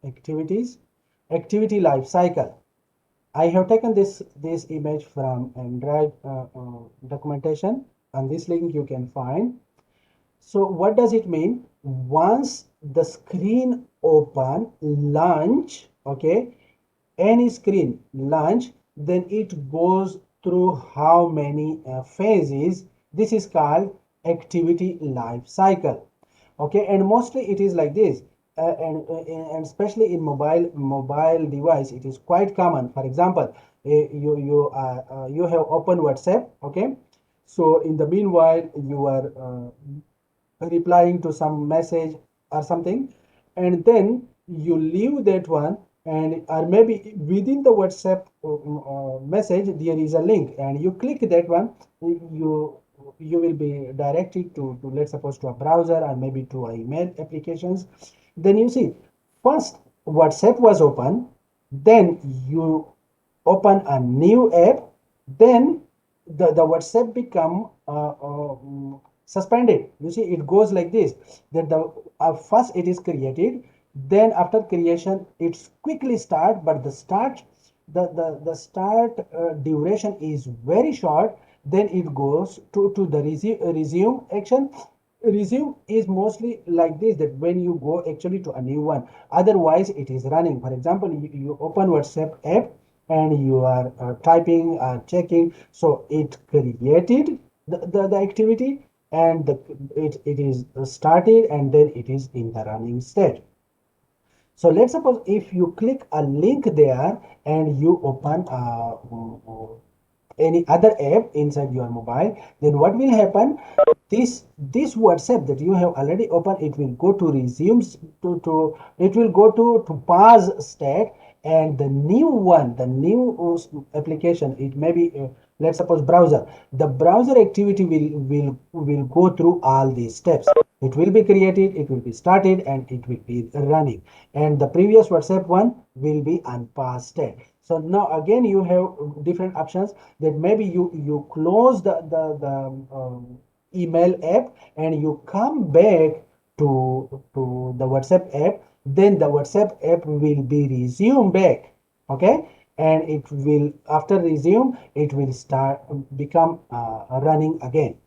activity life cycle. I have taken this image from Android documentation, and this link you can find. So what does it mean? Once the screen open launch, okay, any screen launch, then it goes through how many phases? This is called activity life cycle. Okay, and mostly it is like this. And especially in mobile device, it is quite common. For example, you have opened WhatsApp. Okay, so in the meanwhile you are replying to some message or something, and then you leave that one, and or maybe within the WhatsApp message there is a link, and you click that one. You will be directed to, let's suppose, to a browser or maybe to a email applications. Then you see, first WhatsApp was open, then you open a new app, then the WhatsApp become suspended. You see, it goes like this, that the first it is created, then after creation it's quickly start, but the start duration is very short. Then it goes to the resume action. Resume is mostly like this, that when you go actually to a new one, otherwise it is running. For example, you open WhatsApp app and you are typing or checking, so it created the activity, and it is started, and then it is in the running state. So let's suppose if you click a link there and you open any other app inside your mobile, then what will happen? This WhatsApp that you have already opened, it will go to resumes, to it will go to pause state, and the new one, the new application, it may be let's suppose browser. The browser activity will go through all these steps. It will be created, it will be started, and it will be running, and the previous WhatsApp one will be unpaused state. So now again you have different options, that maybe you close the email app and you come back to the WhatsApp app, then the WhatsApp app will be resumed back. Okay, and it will, after resume, it will start become running again.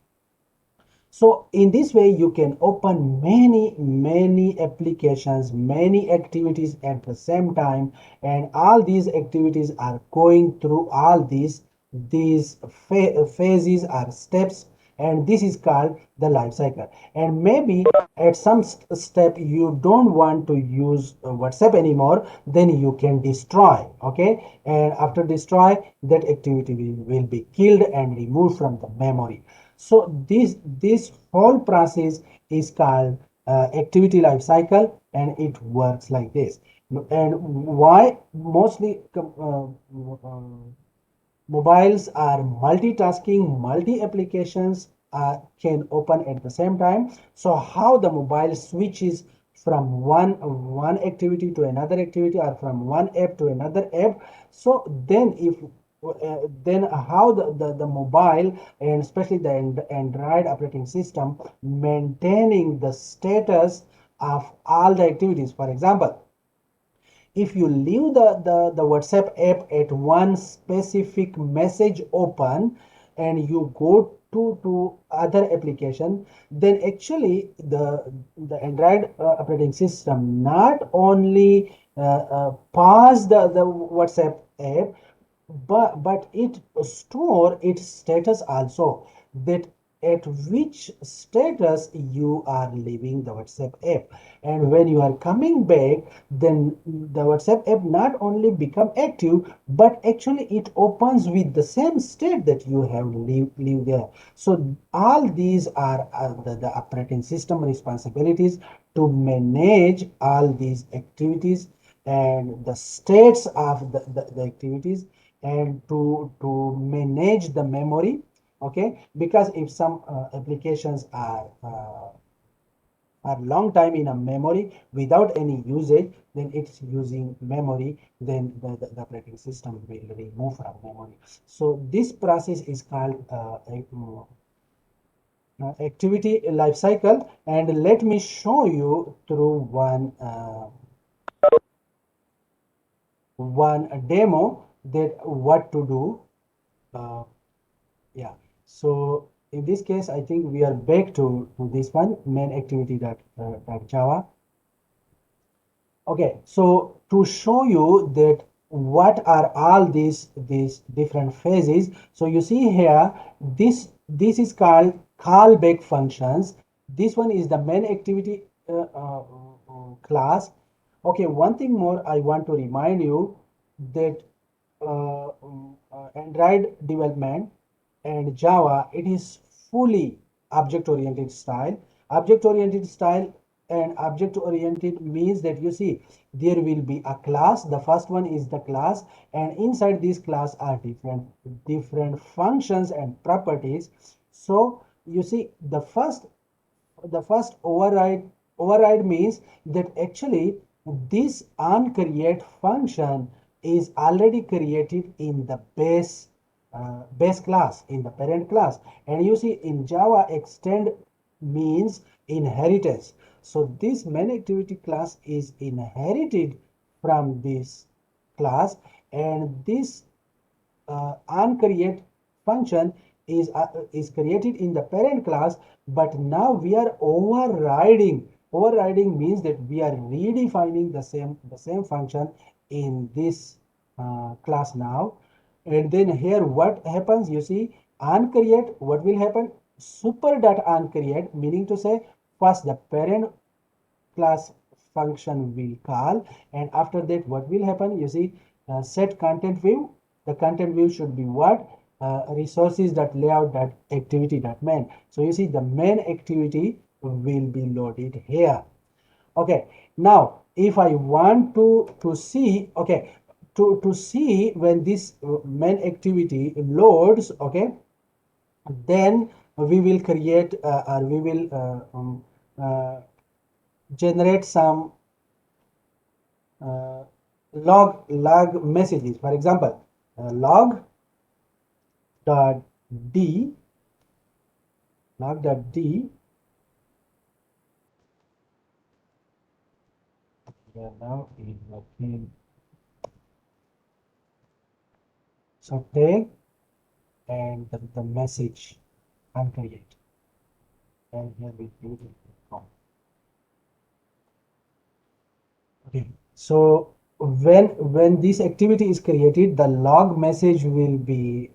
So in this way you can open many applications, many activities at the same time, and all these activities are going through all these phases or steps, and this is called the life cycle. And maybe at some step you don't want to use WhatsApp anymore, then you can destroy. Okay, and after destroy, that activity will be killed and removed from the memory. So this whole process is called activity life cycle, and it works like this. And why mostly mobiles are multitasking, multi applications can open at the same time. So how the mobile switches from one activity to another activity, or from one app to another app. So then if then how the mobile, and especially the Android operating system, maintaining the status of all the activities. For example, if you leave the WhatsApp app at one specific message open and you go to other application, then actually the Android operating system not only pause the WhatsApp app, but it store its status also, that at which status you are leaving the WhatsApp app. And when you are coming back, then the WhatsApp app not only become active, but actually it opens with the same state that you have leave there. So all these are the operating system responsibilities to manage all these activities and the states of the activities, and to manage the memory. Okay, because if some applications are long time in a memory without any usage, then it's using memory, then the operating system will remove from memory. So this process is called activity life cycle. And let me show you through one one demo that what to do. uh, yeah, so in this case I think we are back to this one main activity that Java. Okay, so to show you that what are all these different phases, so you see here this is called callback functions. This one is the main activity class. Okay, one thing more I want to remind you that Android development and Java, it is fully object-oriented style. Object-oriented style and object-oriented means that you see there will be a class. The first one is the class, and inside this class are different functions and properties. So you see the first override means that actually this uncreate function is already created in the base class, in the parent class. And you see in Java extend means inheritance. So this main activity class is inherited from this class, and this uncreate function is created in the parent class, but now we are overriding means that we are redefining the same function in this class now. And then here what happens, you see uncreate, what will happen, super dot uncreate, meaning to say first the parent class function will call, and after that what will happen, you see set content view. The content view should be what, resources that layout that activity that main. So you see the main activity will be loaded here. Okay, now if I want to see, okay, to see when this main activity loads, okay, then we will create or we will generate some uh, log messages. For example, log dot d log.d. Yeah, now is working. So take and the message uncreate, and here we do it. Okay, so when this activity is created, the log message will be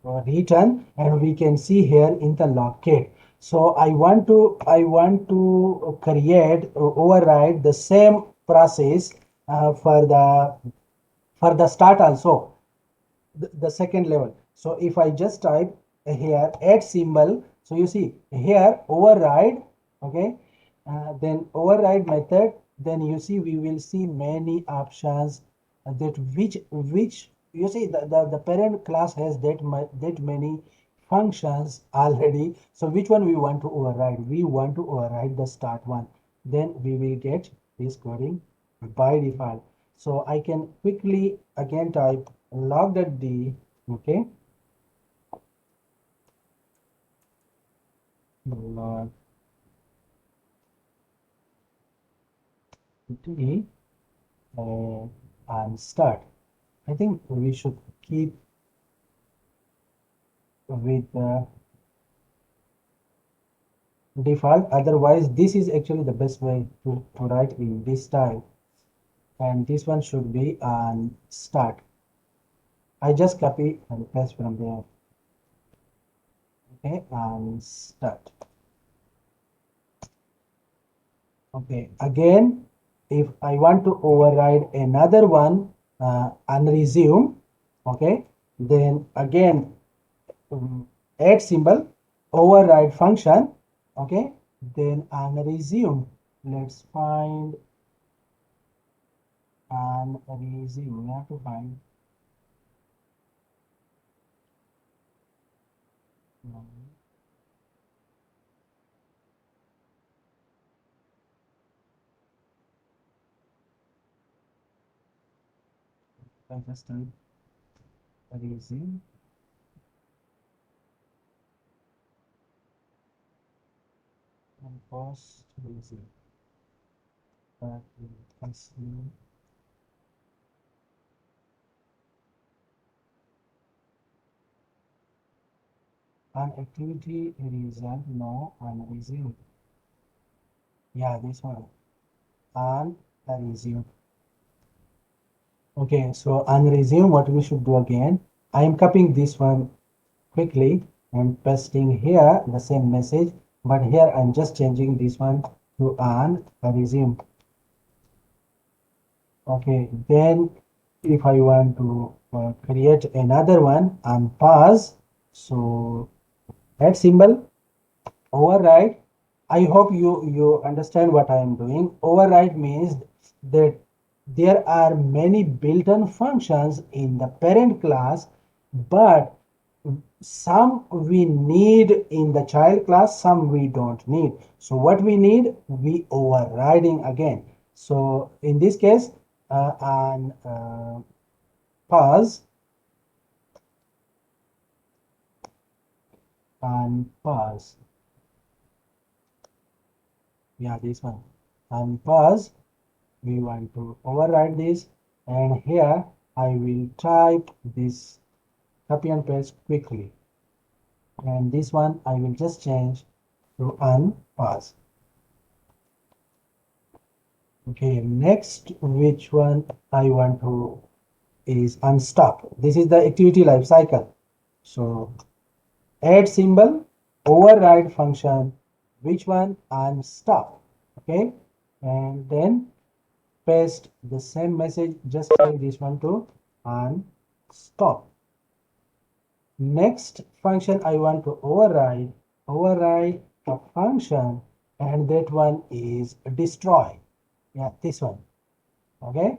written, and we can see here in the logcat. So I want to create override the same process for the start also, the second level. So if I just type here add symbol, so you see here override, okay, then override method, then you see we will see many options that which you see the parent class has that many functions already. So which one we want to override, we want to override the start one, then we will get this coding by default. So I can quickly again type log.d, okay, log d and start. I think we should keep with the default, otherwise this is actually the best way to write in this style, and this one should be on start. I just copy and paste from there, okay, and start. Okay, again, if I want to override another one and resume, okay, then again add symbol, override function, okay, then and resume. Let's find and resume. We have to find just resume and post resume. But we consume An activity result, no, and resume. Yeah, this one. And resume. Okay, so on resume, what we should do again, I am copying this one quickly and pasting here the same message, but here I'm just changing this one to on resume. Okay, then if I want to create another one and pause, so add symbol, override. I hope you understand what I am doing. Override means that there are many built-in functions in the parent class, but some we need in the child class, some we don't need. So what we need, we overriding again. So in this case, on pause and pause. Yeah, this one. And pause, we want to override this, and here I will type this, copy and paste quickly, and this one I will just change to unpause. Okay, next which one I want to is unstop. This is the activity life cycle. So add symbol, override function, which one, unstop. Okay, and then paste the same message, just change this one to unstop. Next function I want to override a function, and that one is destroy. Yeah, this one. Okay,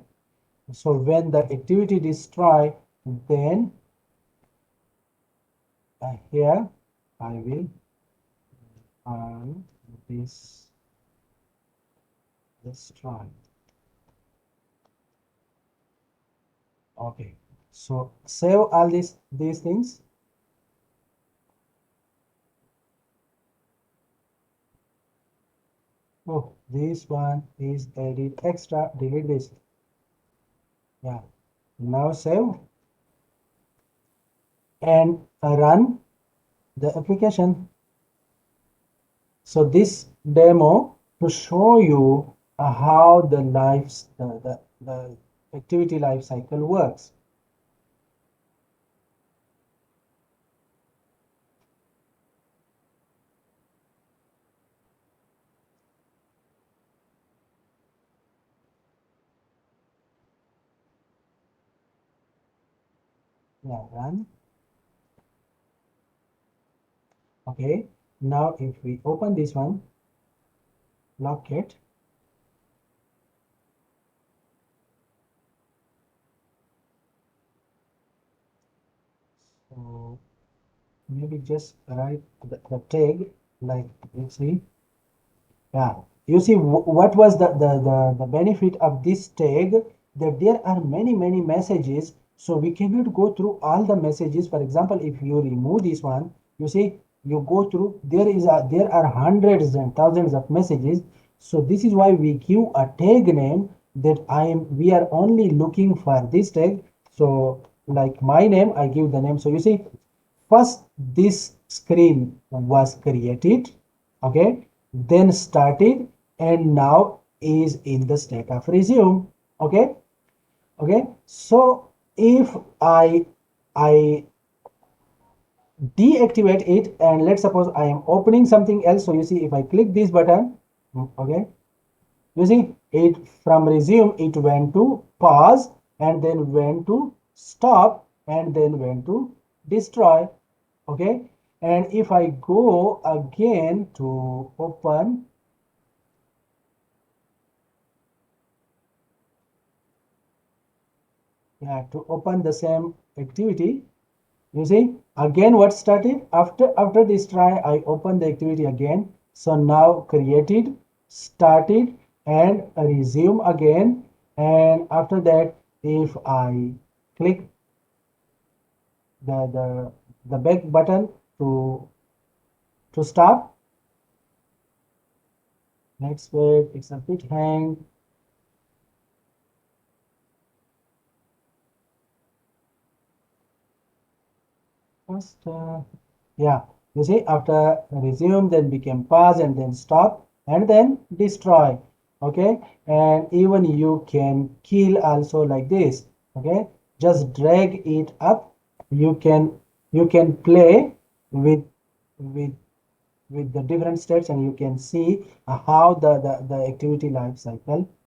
so when the activity destroy, then here I will this destroy. Okay, so save all these things. Oh, this one is added extra, delete this. Yeah, now save and run the application. So this demo to show you how the activity life cycle works. Yeah, run. Okay, now if we open this one, lock it. So maybe just write the tag, like you see. Yeah, you see what was the benefit of this tag, that there are many messages, so we cannot go through all the messages. For example, if you remove this one, you see, you go through, there are hundreds and thousands of messages. So this is why we give a tag name, that we are only looking for this tag. So like my name, I give the name. So you see, first this screen was created, okay, then started, and now is in the state of resume. Okay, okay, so if I deactivate it, and let's suppose I am opening something else. So you see, if I click this button, okay, you see, it from resume it went to pause, and then went to stop, and then went to destroy. Okay, and if I go again to open, yeah, to open the same activity, you see, again what started, after this try, I open the activity again. So now created, started, and resume again. And after that, if I click the back button to stop, let's wait, it's a bit hang. First, yeah. You see, after resume, then became pause, and then stop, and then destroy. Okay, and even you can kill also like this. Okay, just drag it up. You can play with with with the different states, and you can see how the activity life cycle